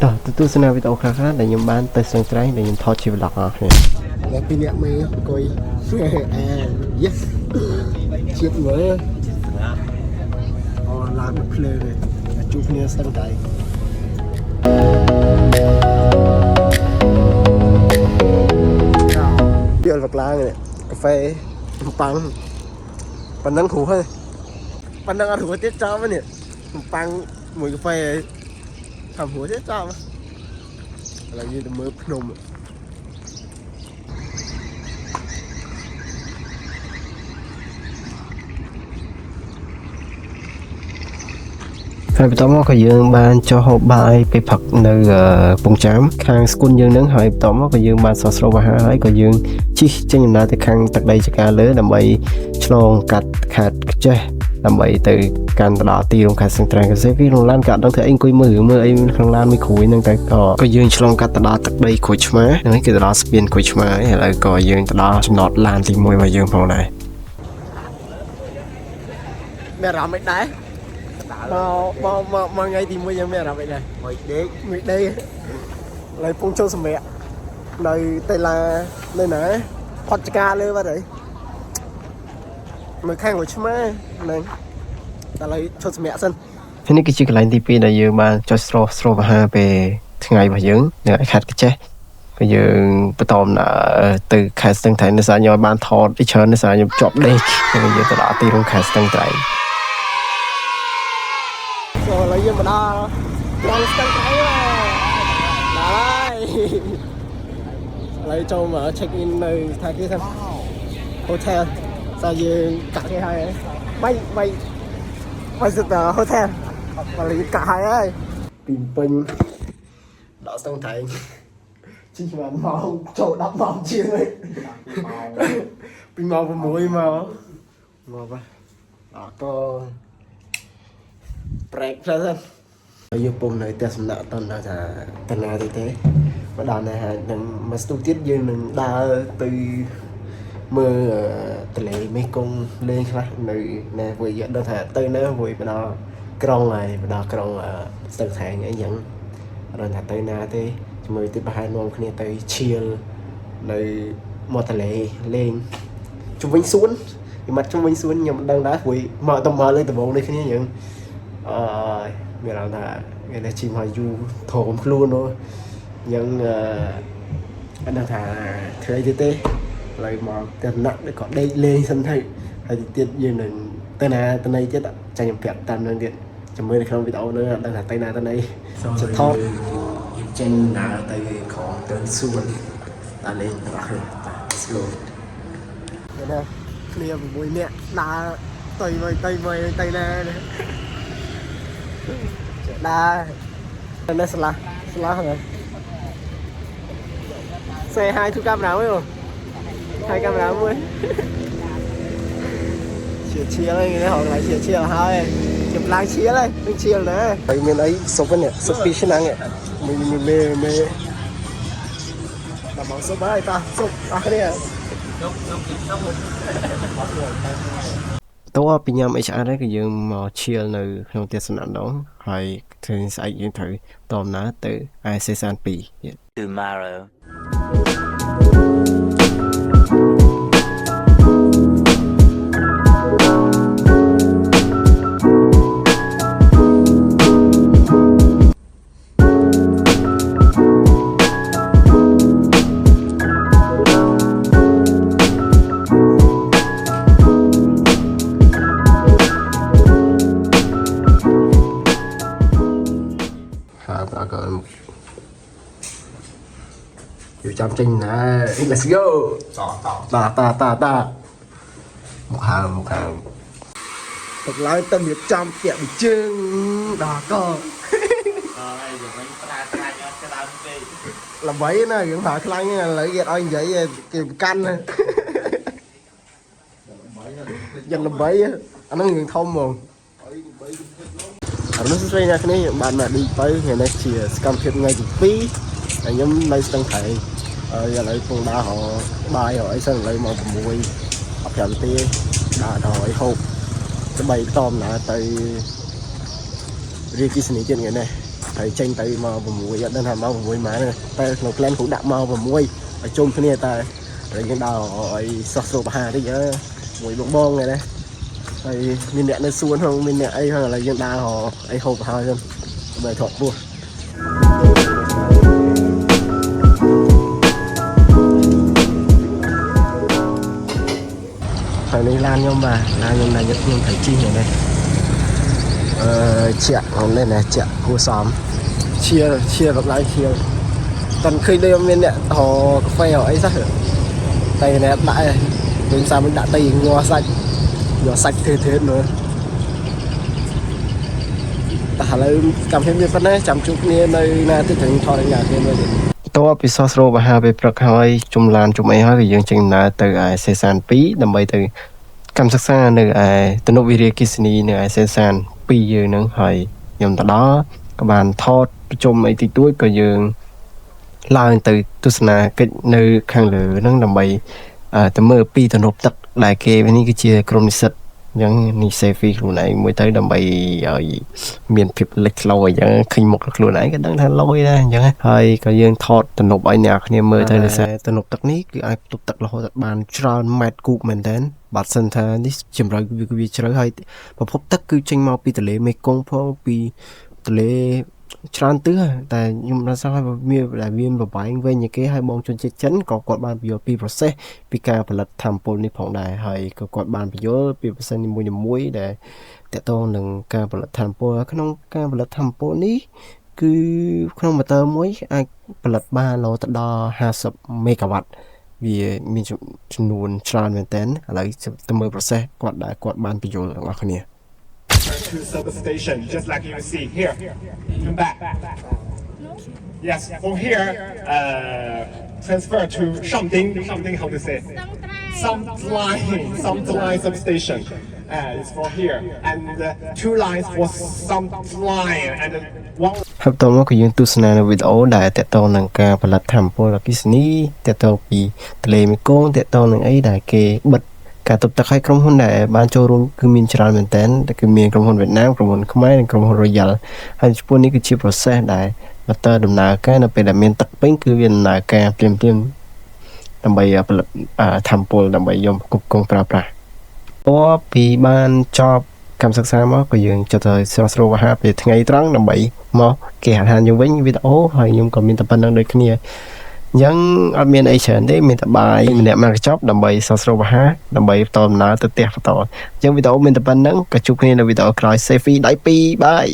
តោះទស្សនាវីដេអូខ្លះៗដែលខ្ញុំបានទៅស្ទឹងត្រែងដែលខ្ញុំថតជា vlog អស់គ្នាតែពីអ្នកមេអង្គុយអា yes ជាតិមើលអូឡានភ្លើងជួបគ្នាស្ទឹងត្រែងវាល់វក្លាងនេះកាហ្វេប៉ាំងប៉ុណ្ណឹងគ្រូហើយប៉ុណ្ណឹងអត់គ្រូទៀតចាំនេះប៉ាំងមួយកាហ្វេทำหัวเจ๊จ้าอะไรยืนมือพนมហើយបន្តមកក៏យើងបានចុះហូបបាយពេលផឹកនៅពងចាមខាងស្គុនយើងនឹងហើយបន្តមកក៏យើងបានសោះស្រូវអាហារហើយក៏យើងជិះចេញដំណើរទៅខាងទឹកដីចកាលើដើម្បីឆ្លងកាត់ខេត្តខ្ចេះដើម្បីទៅកាន់ទៅដល់ទីរួមខេត្តស្ទឹងត្រែងក៏សេវាក្នុងឡានក៏ដឹងថាអីអង្គុយមើលអីក្នុងឡានមួយគ្រួយហ្នឹងតែក៏យើងឆ្លងកាត់ទៅដល់ទឹកដីក្រូចឆ្មាហ្នឹងគឺទៅដល់ស្ពានក្រូចឆ្មាហើយឥឡូវក៏យើងទៅដល់ចំណតឡានទី1របស់យើងផងដែរមានអារម្មណ៍មិនដែរមកថ្ងៃទី1យើងមានអារម្មណ៍មិនដែរមួយដេកឥឡូវពងចូលសម្រាប់នៅតេឡានៅណាផុតចកាលើបាត់ហើយមើលខាងក្រូចឆ្មាហ្នឹងតែឥឡូវឈប់សម្រាប់សិននេះគឺជាកន្លែងទី2ដែលយើងបានចុះស្រូបអាហារពេលថ្ងៃរបស់យើងនៅឯខេត្តកញ្ចេះក៏យើងបន្តដំណើរទៅខេត្តស្ទឹងត្រែងនៅសារខ្ញុំបានថតពីច្រើននៅសារខ្ញុំជាប់ដេកហើយយើងទៅដល់ទីរួមខេត្តស្ទឹងត្រែងចូលឥឡូវយើងមកដល់ស្ទឹងត្រែងហើយឥឡូវចូលមក check in នៅស្ថានភាពសិន hotel សារយើងកាក់គេហើយបាយសិត hotel បើលេងកាក់ហើយពីពេញដល់ស្ទឹងត្រែងជិះមកម៉ោងចូល10ម៉ោងជាងហើយពីម៉ោង6មកបាទអត់ក៏ប្រេកផ្សេងទៅយើងពុំនៅផ្ទះសំណាក់អត់ដឹងថាតាណាទេមកដល់នេះហើយនឹងមកស្ទុះទៀតយើងនឹងដើរទៅមើលទន្លេមេគង្គលេងខ្លះនៅណាវិញយើងដឹងថាទៅណាវិញបដល់ក្រុងហើយបដល់ក្រុងស្ទឹងត្រែងអីចឹងអត់ដឹងថាទៅណាទេជាមួយទីប្រហែលនាំគ្នាទៅឈៀលនៅមាត់ទន្លេលេងជុំវិញសួនខ្ញុំមកជុំវិញសួនខ្ញុំមិនដឹងដែរព្រោះមកទៅមើលលេងដំបងនេះគ្នាយើងមានអារម្មណ៍ថាគេតែជីមឲ្យយូរធំខ្លួននោះយើងអត់ដឹងថាធ្វើអីទេឡើយមកតែណាក់ក៏ដេកលេងសិនទៅហើយទៀតយើងនឹងទៅណាទៅណីទៀតចាញ់ខ្ញុំប្រាប់តាមនឹងទៀតចាំមើលនៅក្នុងវីដេអូនោះអត់ដឹងថាទៅណាទៅណីចថតយើងចេញដើរទៅក្រុងទៅសួនដល់លេងអស់ហើយ let's go ណាគ្នា6នាក់ដើរទៅទៅណាដើរនៅស្លាស់ហើយxe hai thu camera mới rồi hai camera mới chia lên cái họ lại chia là hai chụp lang chia lên đừng chia nữa tại mình ấy số cái này số pi năng này mình mê đảm bảo số ba ta số ba đây à tốiពីញ៉ាំ HR đấy គឺយើងមក chill នៅក្នុងផ្ទះសំណាក់នោះហើយថ្ងៃស្អែកយើងត្រូវតដំណើរទៅ IC32 tomorrow chăm trình này let's go ta một hàng thật lái tâm việc trăm tiệm chương đỏ co làm bấy nè những phải khăn lấy ghét anh vậy kìm canh dân làm bấy anh nói người thông mà nó sẽ ra cái này bạn mà đi tới ngày nay chỉ cam thiệp ngay từ phí nhóm đây đang thầy giờ lại con đã họ bài rồi sân lại một mùi học trận tia đã đòi hộp cái bay tôm lại tới riêng cái này trên ngày này ហើយចេញទៅមក6អត់ដឹងថាមក6ម៉ានតែក្នុង plan គ្រូដាក់មក6ឲ្យជុំគ្នាតែយើងដល់ឲ្យសោះស្រូបអាហារតិចមួយបងហ្នឹងណាហើយមានអ្នកនៅសួនហ្នឹងមានអ្នកអីហ្នឹងឥឡូវយើងដើរអីហូបហើយហ្នឹងដើម្បីថតពោះហើយនេះឡានខ្ញុំបាទឡានខ្ញុំណាយកខ្ញុំត្រូវជិះហ្នឹងជាក់ហ្នឹងនេះណាជាក់គួរសមជាបកដៃជាតន់ឃើញដូចមានអ្នកហៅកាហ្វេអីសោះតែអ្នកដាក់វិញសាមិនដាក់ទៅញ័រសាច់ធ្វើមើលតែឥឡូវកម្មវិធីមានប៉ុណ្ណេះចាំជួបគ្នានៅណាទៀតถึงថតរយៈគ្នាមើលទៀតតើពីសោះស្រូបអាហារពេលព្រឹកហើយជុំឡានជុំអីហើយគឺយើងចេញដំណើរទៅឯសេសាន2ដើម្បីទៅកម្មសិក្សានៅឯទំនប់វារីអគ្គិសនីនៅឯសេសាន2យើងហ្នឹងហើយខ្ញុំទៅដល់ក៏បានថតប្រជុំអីតិចតួចក៏យើងឡើងទៅទស្សនាកិច្ចនៅខាងលើហ្នឹងដើម្បីទៅមើលពីទំនប់ទឹកដែលគេនេះគឺជាក្រុមនិស្សិតអញ្ចឹងនេះ selfie ខ្លួនឯងមួយទៅដើម្បីឲ្យមានភាពលេចធ្លោអញ្ចឹងឃើញមុខខ្លួនឯងក៏ដឹងថាលយដែរអញ្ចឹងហើយក៏យើងថតទំនប់ឲ្យអ្នកគ្នាមើលទៅដោយសារទំនប់ទឹកនេះគឺអាចទប់ទឹករហូតបានច្រើនម៉ែត្រគូបមែនតើបាត់សិនថានេះជំរៅវាជ្រៅហើយប្រភពទឹកគឺចេញមកពីទន្លេមេគង្គផងពីទន្លេច្រើនទិសតែខ្ញុំដឹងថាមានប្រវែងវែងជាងគេហើយបងជនជាតិចិនក៏គាត់បានពន្យល់ពី process ពីការផលិតថាមពលនេះផងដែរហើយក៏គាត់បានពន្យល់ពី process នីមួយៗដែលតកតងនឹងការផលិតថាមពលក្នុងការផលិតថាមពលនេះគឺក្នុងម៉ូទ័រមួយអាចផលិតបានរហូតដល់50 មេហ្គាវ៉ាត់វាមានចំនួនច្រើនមែនតើឥឡូវទៅមើល process គាត់បានពន្យល់ដល់អ្នកគ្នាto substation, just like you see here. Come back. Yes, from here, transfer to Shamding, how to say? Some substation. It's from here. And 2 lines for some line and one. ហើយតមកគឺយើងទស្សនានៅវីដេអូដែលតកតងនឹងការផលិតថាមពលអគ្គិសនីតកតងពីទន្លេមេគង្គតកតងនឹងអីដែលគេបិទការទប់ទឹកឲ្យក្រុមហ៊ុនដែលបានចូលរួមគឺមានច្រើនមែនតើគឺមានក្រុមហ៊ុនវៀតណាមក្រុមហ៊ុនខ្មែរនិងក្រុមហ៊ុន Royal ហើយចំពោះនេះគឺជា process ដែលម៉ូទ័រដំណើរការនៅពេលដែលមានទឹកពេញគឺវាដំណើរការភ្លាមដើម្បីផលិតថាមពលដើម្បីយកគ្រប់គ្រងប្រើប្រាស់តើពីបានចប់កម្មសិក្សាមកក៏យើងចុះទៅស្រស់ស្រួលអាហារពេលថ្ងៃត្រង់ដើម្បីមកគេហៅថាយើងវិញវីដេអូហើយខ្ញុំក៏មានតែប៉ុណ្្នឹងដូចគ្នាអញ្ចឹងអត់មានអីច្រើនទេមានតែបាយម្នាក់មកកញ្ចប់ដើម្បីសរសរអាហារដើម្បីបន្តដំណើរទៅផ្ទះបន្តអញ្ចឹងវីដេអូមានតែប៉ុណ្្នឹងក៏ជួបគ្នានៅវីដេអូក្រោយ Selfie ដៃ2បាយ